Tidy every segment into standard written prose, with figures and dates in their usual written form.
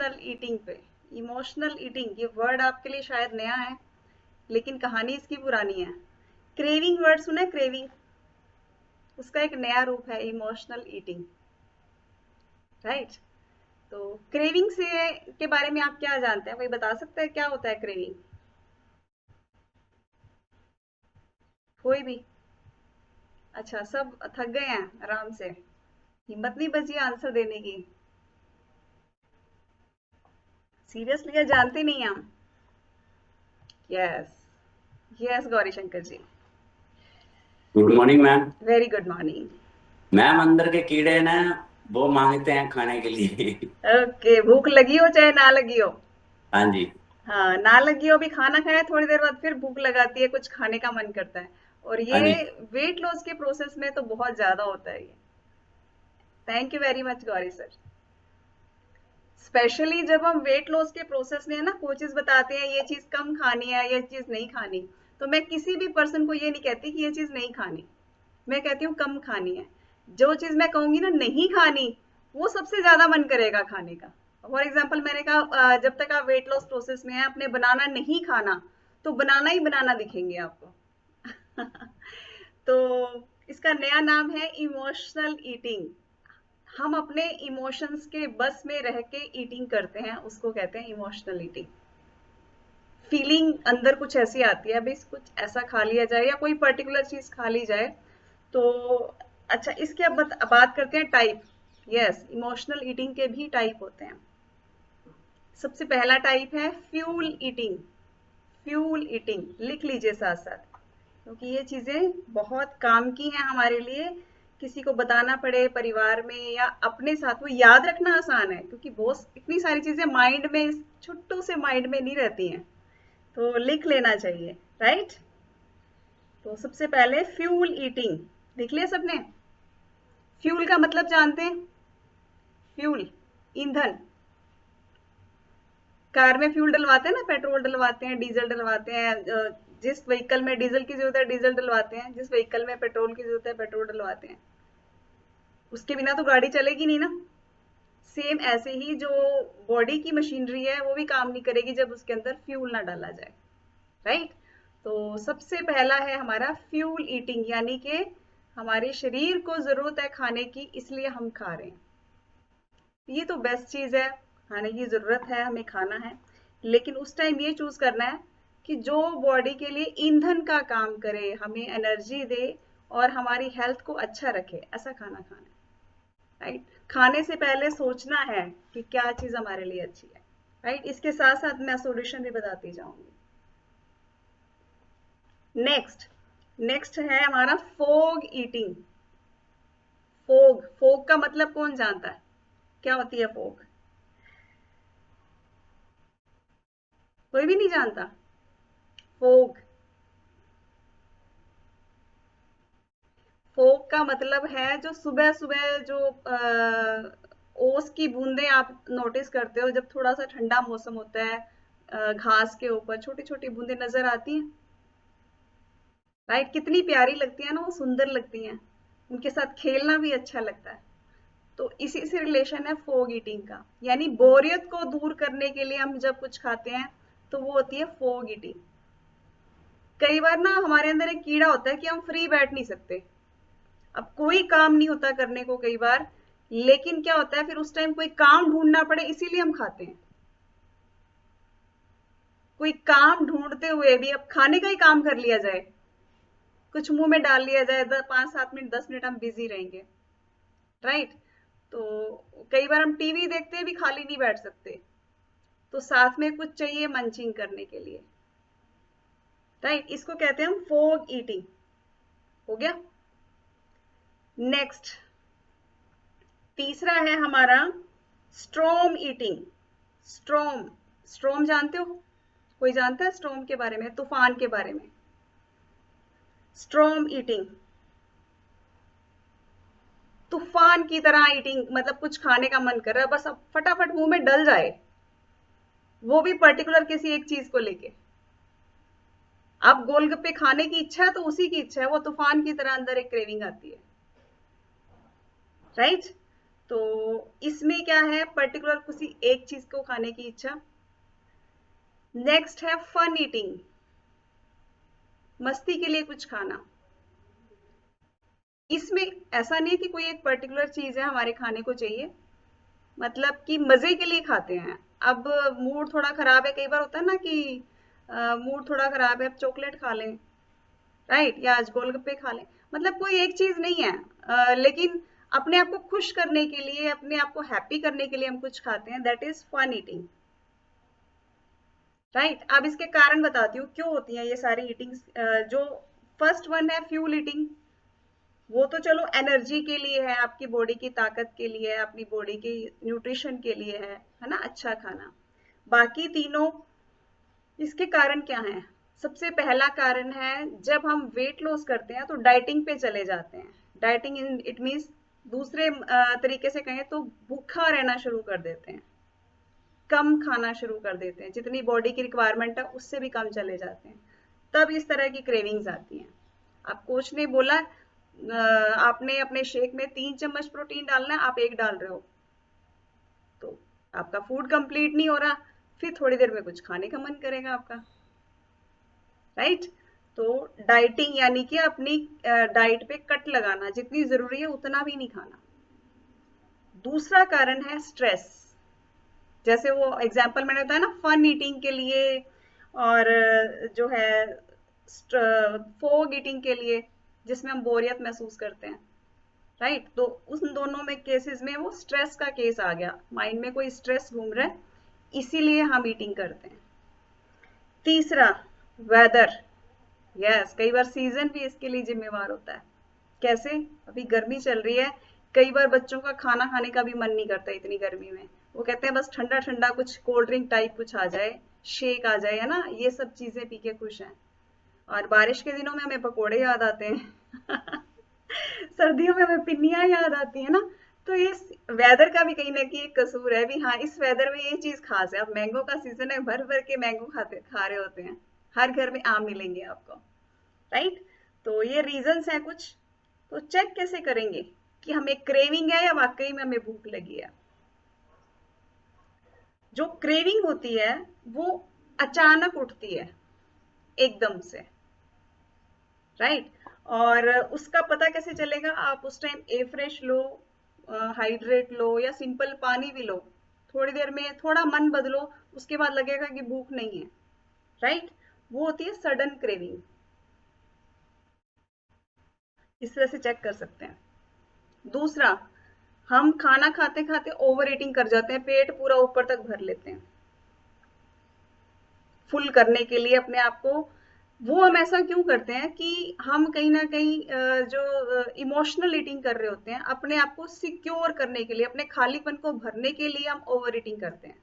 Emotional eating पे। Emotional eating ये word आपके लिए शायद नया है, लेकिन कहानी इसकी पुरानी है। क्रेविंग वर्ड सुना है? क्रेविंग, उसका एक नया रूप है इमोशनल ईटिंग, राइट। तो क्रेविंग से के बारे में आप क्या जानते हैं? कोई बता सकता है क्या होता है क्रेविंग? कोई भी? अच्छा, सब थक गए हैं आराम से, हिम्मत नहीं बची आंसर देने की? सीरियसली या जानते नहीं हम? Yes, yes Gauri Shankar ji. Good morning ma'am. Very good morning. Ma'am अंदर के कीड़े ना वो मांगते हैं खाने के लिए। ओके, भूख लगी हो चाहे ना लगी हो। हाँ जी। हाँ, ना लगी हो, अभी खाना खाया, थोड़ी देर बाद फिर भूख लगाती है, कुछ खाने का मन करता है। और हाँ ये जी। वेट लॉस के प्रोसेस में तो बहुत ज्यादा होता है ये। Thank you very much Gauri sir. Specially जब हम वेट लॉस के प्रोसेस में है ना, कोचेस बताते हैं ये चीज कम खानी है, ये चीज नहीं खानी, तो मैं किसी भी पर्सन को ये नहीं कहती कि ये चीज नहीं खानी, मैं कहती हूँ कम खानी है। जो चीज मैं कहूंगी ना नहीं खानी, वो सबसे ज्यादा मन करेगा खाने का। फॉर एग्जाम्पल मैंने कहा जब तक आप वेट लॉस प्रोसेस में है, अपने बनाना नहीं खाना, तो बनाना ही बनाना दिखेंगे आपको। तो इसका नया नाम है इमोशनल ईटिंग। हम अपने इमोशंस के बस में रह के ईटिंग करते हैं, उसको कहते हैं इमोशनल ईटिंग। फीलिंग अंदर कुछ ऐसी आती है, बस कुछ ऐसा खा लिया जाए या कोई पर्टिकुलर चीज खा ली जाए तो। अच्छा, इसके अब बात करते हैं टाइप। यस, इमोशनल ईटिंग के भी टाइप होते हैं। सबसे पहला टाइप है फ्यूल ईटिंग। फ्यूल ईटिंग लिख लीजिए साथ साथ, क्योंकि ये चीजें बहुत काम की हैं हमारे लिए। किसी को बताना पड़े परिवार में या अपने साथ, वो याद रखना आसान है, क्योंकि बहुत इतनी सारी चीजें माइंड में, छुट्टू से माइंड में नहीं रहती हैं, तो लिख लेना चाहिए, राइट। तो सबसे पहले फ्यूल ईटिंग, लिख लिया सबने? फ्यूल का मतलब जानते हैं? फ्यूल, ईंधन। कार में फ्यूल डलवाते हैं ना, पेट्रोल डलवाते हैं, डीजल डलवाते हैं। जिस व्हीकल में डीजल की जरूरत है डीजल डलवाते हैं, जिस व्हीकल में पेट्रोल की जरूरत है पेट्रोल डलवाते हैं। उसके बिना तो गाड़ी चलेगी नहीं ना। सेम ऐसे ही जो बॉडी की मशीनरी है वो भी काम नहीं करेगी जब उसके अंदर फ्यूल ना डाला जाए, राइट। तो सबसे पहला है हमारा फ्यूल ईटिंग, यानी कि हमारे शरीर को जरूरत है खाने की, इसलिए हम खा रहे हैं। ये तो बेस्ट चीज है, खाने की जरूरत है, हमें खाना है, लेकिन उस टाइम ये चूज करना है कि जो बॉडी के लिए ईंधन का काम करे, हमें एनर्जी दे और हमारी हेल्थ को अच्छा रखे, ऐसा खाना खाना है, राइट। खाने से पहले सोचना है कि क्या चीज हमारे लिए अच्छी है, राइट। इसके साथ साथ मैं सॉल्यूशन भी बताती जाऊंगी। नेक्स्ट, नेक्स्ट है हमारा फोग ईटिंग। फोग, फोग का मतलब कौन जानता है? क्या होती है फोग? कोई भी नहीं जानता? फोग, फोग का मतलब है जो सुबह सुबह जो ओस की बूंदें आप नोटिस करते हो, जब थोड़ा सा ठंडा मौसम होता है, घास के ऊपर छोटी छोटी बूंदें नजर आती हैं, राइट। कितनी प्यारी लगती है ना, वो सुंदर लगती हैं, उनके साथ खेलना भी अच्छा लगता है। तो इसी से रिलेशन है फोग ईटिंग का, यानी बोरियत को दूर करने के लिए हम जब कुछ खाते हैं तो वो होती है फोग ईटिंग। कई बार ना हमारे अंदर एक कीड़ा होता है कि हम फ्री बैठ नहीं सकते, अब कोई काम नहीं होता करने को कई बार, लेकिन क्या होता है फिर उस टाइम कोई काम ढूंढना पड़े, इसीलिए हम खाते हैं। कोई काम ढूंढते हुए भी अब खाने का ही काम कर लिया जाए, कुछ मुंह में डाल लिया जाए, 5-7 मिनट 10 मिनट हम बिजी रहेंगे, राइट। तो कई बार हम टीवी देखते हुए भी खाली नहीं बैठ सकते, तो साथ में कुछ चाहिए मंचिंग करने के लिए, राइट। इसको कहते हैं हम फोग ईटिंग। हो गया। नेक्स्ट, तीसरा है हमारा स्ट्रोम ईटिंग। स्ट्रोम, स्ट्रोम जानते हो? कोई जानता है स्ट्रोम के बारे में, तूफान के बारे में? स्ट्रोम ईटिंग, तूफान की तरह ईटिंग, मतलब कुछ खाने का मन कर रहा है, बस अब फटाफट मुंह में डल जाए, वो भी पर्टिकुलर किसी एक चीज को लेके। अब गोलगप्पे खाने की इच्छा है तो उसी की इच्छा है, वो तूफान की तरह अंदर एक क्रेविंग आती है, राइट। तो इसमें क्या है, पर्टिकुलर किसी एक चीज को खाने की इच्छा। नेक्स्ट है फन ईटिंग, मस्ती के लिए कुछ खाना। इसमें ऐसा नहीं है कि कोई एक पर्टिकुलर चीज है हमारे खाने को चाहिए, मतलब कि मजे के लिए खाते हैं। अब मूड थोड़ा खराब है, कई बार होता है ना कि मूड थोड़ा खराब है, अब चॉकलेट खा लें, राइट, या आज गोलगप्पे खा लें। मतलब कोई एक चीज नहीं है, लेकिन अपने आप को खुश करने के लिए, अपने आप को हैप्पी करने के लिए हम कुछ खाते हैं, that is fun eating, right. अब इसके कारण बताती हूँ क्यों होती है ये सारी ईटिंग्स। जो फर्स्ट वन है फ्यूल ईटिंग, वो तो चलो एनर्जी के लिए है, आपकी बॉडी की ताकत के लिए है, अपनी बॉडी की न्यूट्रिशन के लिए है ना, अच्छा खाना। बाकी तीनों इसके कारण क्या है? सबसे पहला कारण है, जब हम वेट लॉस करते हैं तो डाइटिंग पे चले जाते हैं। डाइटिंग इट मीन्स, दूसरे तरीके से कहें तो भूखा रहना शुरू कर देते हैं, कम खाना शुरू कर देते हैं, जितनी बॉडी की रिक्वायरमेंट है उससे भी कम चले जाते हैं, तब इस तरह की क्रेविंग्स आती हैं। आप कोच ने बोला आपने अपने शेक में 3 चम्मच प्रोटीन डालना है, आप 1 डाल रहे हो, तो आपका फूड कंप्लीट नहीं हो रहा, फिर थोड़ी देर में कुछ खाने का मन करेगा आपका, राइट। तो डाइटिंग यानी कि अपनी डाइट पे कट लगाना, जितनी जरूरी है उतना भी नहीं खाना। दूसरा कारण है स्ट्रेस, जैसे वो एग्जाम्पल मैंने बताया ना, फन ईटिंग के लिए और जो है फोग ईटिंग के लिए, जिसमें हम बोरियत महसूस करते हैं, राइट। तो उन दोनों में केसेस में वो स्ट्रेस का केस आ गया, माइंड में कोई स्ट्रेस घूम रहा है, इसीलिए हम ईटिंग करते हैं। तीसरा, वेदर, यस, कई बार सीजन भी इसके लिए जिम्मेवार होता है। कैसे? अभी गर्मी चल रही है, कई बार बच्चों का खाना खाने का भी मन नहीं करता इतनी गर्मी में, वो कहते हैं बस ठंडा ठंडा कुछ कोल्ड ड्रिंक टाइप कुछ आ जाए, शेक आ जाए, है ना, ये सब चीजें पी के खुश हैं। और बारिश के दिनों में हमें पकोड़े याद आते हैं सर्दियों में हमें पिन्नियां याद आती है ना। तो ये वेदर का भी कहीं ना कहीं एक कसूर है भी, हाँ इस वेदर में ये चीज खास है। अब मैंगो का सीजन है, भर भर के मैंगो खा रहे होते हैं, हर घर में आम मिलेंगे आपको, राइट। तो ये रीजंस हैं कुछ। तो चेक कैसे करेंगे कि हमें क्रेविंग है या वाकई में हमें भूख लगी है? जो क्रेविंग होती है वो अचानक उठती है, एकदम से, राइट। और उसका पता कैसे चलेगा? आप उस टाइम ए फ्रेश लो, हाइड्रेट लो, या सिंपल पानी भी लो, थोड़ी देर में थोड़ा मन बदलो, उसके बाद लगेगा कि भूख नहीं है, राइट। वो होती है सडन क्रेविंग, इस तरह से चेक कर सकते हैं। दूसरा, हम खाना खाते खाते ओवर ईटिंग कर जाते हैं, पेट पूरा ऊपर तक भर लेते हैं फुल करने के लिए अपने आप को। वो हम ऐसा क्यों करते हैं कि हम कहीं ना कहीं जो इमोशनल ईटिंग कर रहे होते हैं, अपने आप को सिक्योर करने के लिए, अपने खालीपन को भरने के लिए हम ओवर ईटिंग करते हैं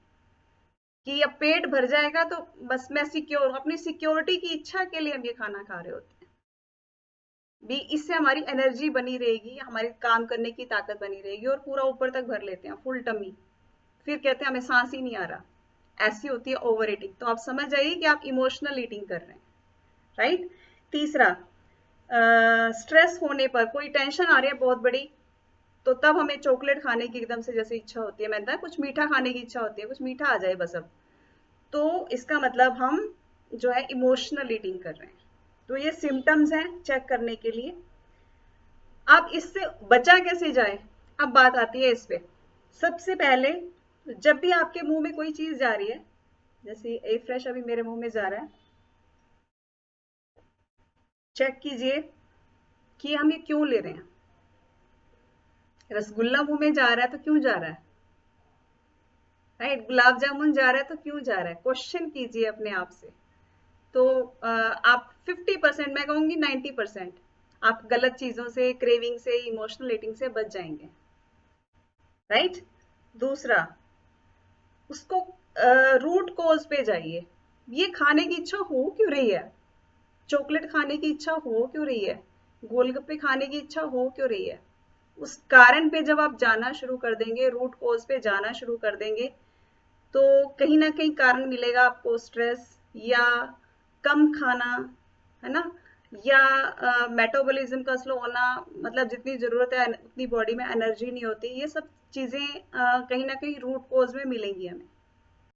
कि अब पेट भर जाएगा तो बस मैं सिक्योर, अपनी सिक्योरिटी की इच्छा के लिए हम ये खाना खा रहे होते हैं भी। इससे हमारी एनर्जी बनी रहेगी, हमारी काम करने की ताकत बनी रहेगी, और पूरा ऊपर तक भर लेते हैं फुल टमी, फिर कहते हैं हमें सांस ही नहीं आ रहा। ऐसी होती है ओवर ईटिंग। तो आप समझ जाइए कि आप इमोशनल ईटिंग कर रहे हैं, राइट। तीसरा, स्ट्रेस होने पर, कोई टेंशन आ रही है बहुत बड़ी, तो तब हमें चॉकलेट खाने की एकदम से जैसे इच्छा होती है, मैंने कुछ मीठा खाने की इच्छा होती है, कुछ मीठा आ जाए बस अब, तो इसका मतलब हम जो है इमोशनल ईटिंग कर रहे हैं। तो ये सिम्टम्स हैं चेक करने के लिए। अब इससे बचा कैसे जाए, अब बात आती है इस पे। सबसे पहले, जब भी आपके मुंह में कोई चीज जा रही है, जैसे ए फ्रेश अभी मेरे मुंह में जा रहा है, चेक कीजिए कि हम ये क्यों ले रहे हैं। रसगुल्ला मुंह में जा रहा है तो क्यों जा रहा है, राइट। गुलाब जामुन जा रहा है तो क्यों जा रहा है, क्वेश्चन कीजिए अपने आप से। तो आप 50%, मैं कहूंगी 90%, आप गलत चीजों से, क्रेविंग से, इमोशनल ईटिंग से बच जाएंगे, राइट। दूसरा, उसको रूट कॉज पे जाइए, ये खाने की इच्छा हो क्यों रही है, चॉकलेट खाने की इच्छा हो क्यों रही है, गोलगप्पे खाने की इच्छा हो क्यों रही है। उस कारण पे जब आप जाना शुरू कर देंगे, रूट कॉज पे जाना शुरू कर देंगे, तो कहीं ना कहीं कारण मिलेगा आपको, स्ट्रेस या कम खाना, है ना, या मेटाबॉलिज्म का स्लो होना, मतलब जितनी जरूरत है उतनी बॉडी में एनर्जी नहीं होती, ये सब चीजें कहीं ना कहीं रूट कोज में मिलेंगी हमें।